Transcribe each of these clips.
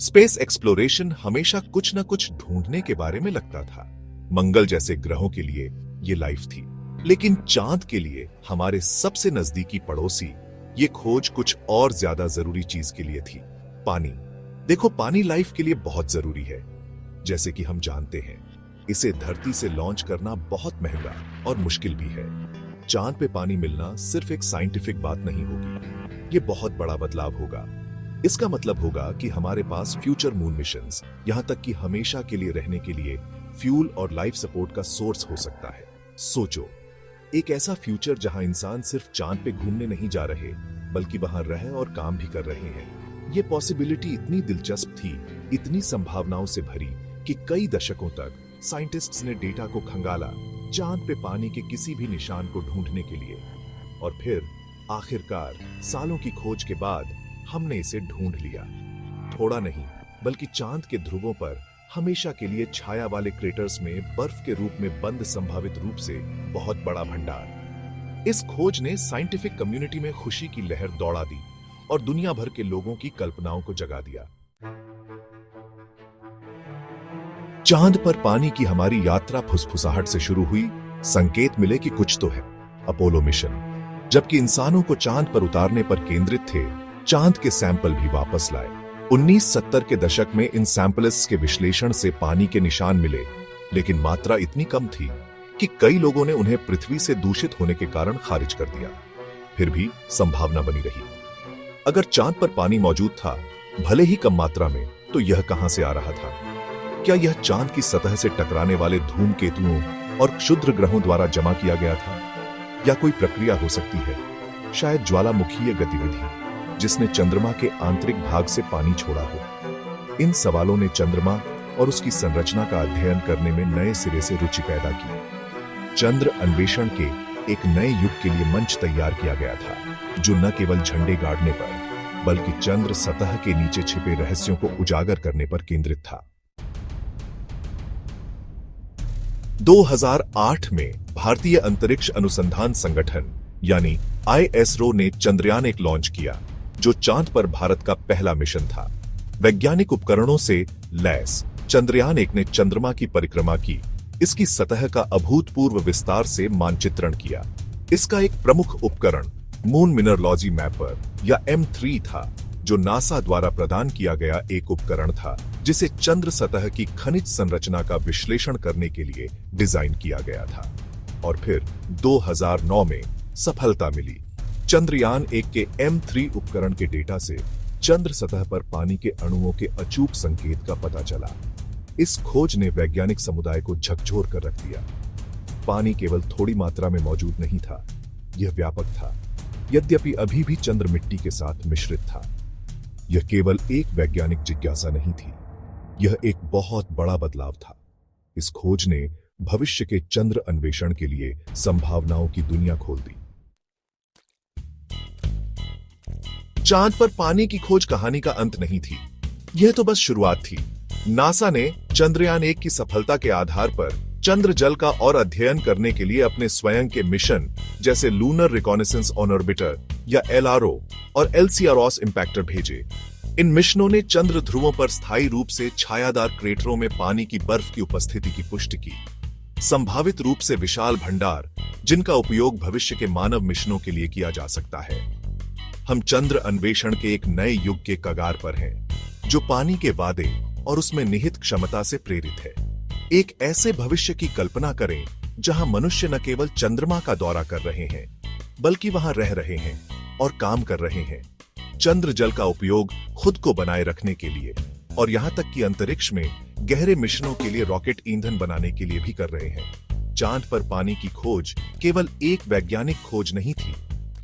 Space exploration हमेशा कुछ न कुछ ढूंढने के बारे में लगता था। मंगल जैसे ग्रहों के लिए ये लाइफ थी, लेकिन चांद के लिए हमारे सबसे नजदीकी पड़ोसी ये खोज कुछ और ज्यादा जरूरी चीज के लिए थी, पानी। देखो, पानी लाइफ के लिए बहुत जरूरी है। जैसे कि हम जानते हैं, इसे धरती से लॉन्च करना बहुत महंगा और मुश्किल भी है। चांद पे पानी मिलना सिर्फ एक साइंटिफिक बात नहीं होगी, ये बहुत बड़ा बदलाव होगा। इसका मतलब होगा कि हमारे पास फ्यूचर मून मिशंस, यहां तक कि हमेशा के लिए रहने के लिए फ्यूल और लाइफ सपोर्ट का सोर्स हो सकता है। सोचो, एक ऐसा फ्यूचर जहां इंसान सिर्फ चांद पे घूमने नहीं जा रहे, बल्कि वहां रह और काम भी कर रहे हैं। ये पॉसिबिलिटी इतनी दिलचस्प थी, इतनी संभावनाओं से भरी, कि कई दशकों तक साइंटिस्ट्स ने डेटा को खंगाला चांद पे पानी के किसी भी निशान को ढूंढने के लिए। और फिर आखिरकार सालों की खोज के बाद हमने इसे ढूंढ लिया। थोड़ा नहीं, बल्कि चांद के ध्रुवों पर हमेशा के लिए छाया वाले क्रेटर्स में बर्फ के रूप में बंद संभावित रूप से बहुत बड़ा भंडार। इस खोज ने साइंटिफिक कम्युनिटी में खुशी की लहर दौड़ा दी और दुनिया भर के लोगों की कल्पनाओं को जगा दिया। चांद पर पानी की हमारी यात्रा फुसफुसाहट से शुरू हुई। संकेत मिले कि कुछ तो है। अपोलो मिशन, जबकि इंसानों को चांद पर उतारने पर केंद्रित थे, चांद के सैंपल भी वापस लाए। 1970 के दशक में इन सैंपल्स के विश्लेषण से पानी के निशान मिले, लेकिन मात्रा इतनी कम थी कि कई लोगों ने उन्हें पृथ्वी से दूषित होने के कारण खारिज कर दिया। फिर भी संभावना बनी रही। अगर चांद पर पानी मौजूद था, भले ही कम मात्रा में, तो यह कहां से आ रहा था? क्या यह चांद की सतह से टकराने वाले धूमकेतुओं और क्षुद्र ग्रहों द्वारा जमा किया गया था? या कोई प्रक्रिया हो सकती है, शायद ज्वालामुखीय गतिविधि, जिसने चंद्रमा के आंतरिक भाग से पानी छोड़ा हो? इन सवालों ने चंद्रमा और उसकी संरचना का अध्ययन करने में नए सिरे से रुचि पैदा की। चंद्र अन्वेषण के एक नए युग के लिए मंच तैयार किया गया था, जो न केवल झंडे गाड़ने पर, बल्कि चंद्र सतह के नीचे छिपे रहस्यों को उजागर करने पर केंद्रित था। 2008 में भारतीय अंतरिक्ष अनुसंधान संगठन यानी ISRO ने चंद्रयान एक लॉन्च किया, जो चांद पर भारत का पहला मिशन था। वैज्ञानिक उपकरणों से लैस चंद्रयान एक ने चंद्रमा की परिक्रमा की, इसकी सतह का अभूतपूर्व विस्तार से मानचित्रण किया। इसका एक प्रमुख उपकरण मून मिनरलॉजी मैपर या M3 था, जो नासा द्वारा प्रदान किया गया एक उपकरण था, जिसे चंद्र सतह की खनिज संरचना का विश्लेषण करने के लिए डिजाइन किया गया था। और फिर 2009 में सफलता मिली। चंद्रयान एक के M3 उपकरण के डेटा से चंद्र सतह पर पानी के अणुओं के अचूक संकेत का पता चला। इस खोज ने वैज्ञानिक समुदाय को झकझोर कर रख दिया। पानी केवल थोड़ी मात्रा में मौजूद नहीं था, यह व्यापक था। यद्यपि अभी भी चंद्र मिट्टी के साथ मिश्रित था। यह केवल एक वैज्ञानिक जिज्ञासा नहीं थी, यह एक बहुत बड़ा बदलाव था। इस खोज ने भविष्य के चंद्र अन्वेषण के लिए संभावनाओं की दुनिया खोल दी। चांद पर पानी की खोज कहानी का अंत नहीं थी, यह तो बस शुरुआत थी। नासा ने चंद्रयान 1 की सफलता के आधार पर चंद्र जल का और अध्ययन करने के लिए अपने स्वयं के मिशन, जैसे लूनर रिकॉनेसेंस ऑन ऑर्बिटर या LRO और LCROS इंपैक्टर भेजे। इन मिशनों ने चंद्र ध्रुवों पर स्थायी रूप से छायादार क्रेटरों में पानी की बर्फ की उपस्थिति की पुष्टि की। संभावित रूप से विशाल भंडार, जिनका उपयोग भविष्य के मानव मिशनों के लिए किया जा सकता है। हम चंद्र अन्वेषण के एक नए युग के कगार पर हैं, जो पानी के वादे और उसमें निहित क्षमता से प्रेरित है। एक ऐसे भविष्य की कल्पना करें जहां मनुष्य न केवल चंद्रमा का दौरा कर रहे हैं, बल्कि वहां रह रहे हैं और काम कर रहे हैं। चंद्र जल का उपयोग खुद को बनाए रखने के लिए और यहां तक कि अंतरिक्ष में गहरे मिशनों के लिए रॉकेट ईंधन बनाने के लिए भी कर रहे हैं। चांद पर पानी की खोज केवल एक वैज्ञानिक खोज नहीं थी,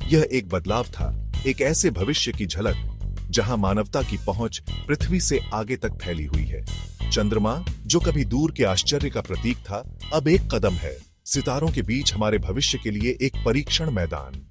यह एक बदलाव था, एक ऐसे भविष्य की झलक जहां मानवता की पहुंच पृथ्वी से आगे तक फैली हुई है। चंद्रमा, जो कभी दूर के आश्चर्य का प्रतीक था, अब एक कदम है सितारों के बीच हमारे भविष्य के लिए एक परीक्षण मैदान।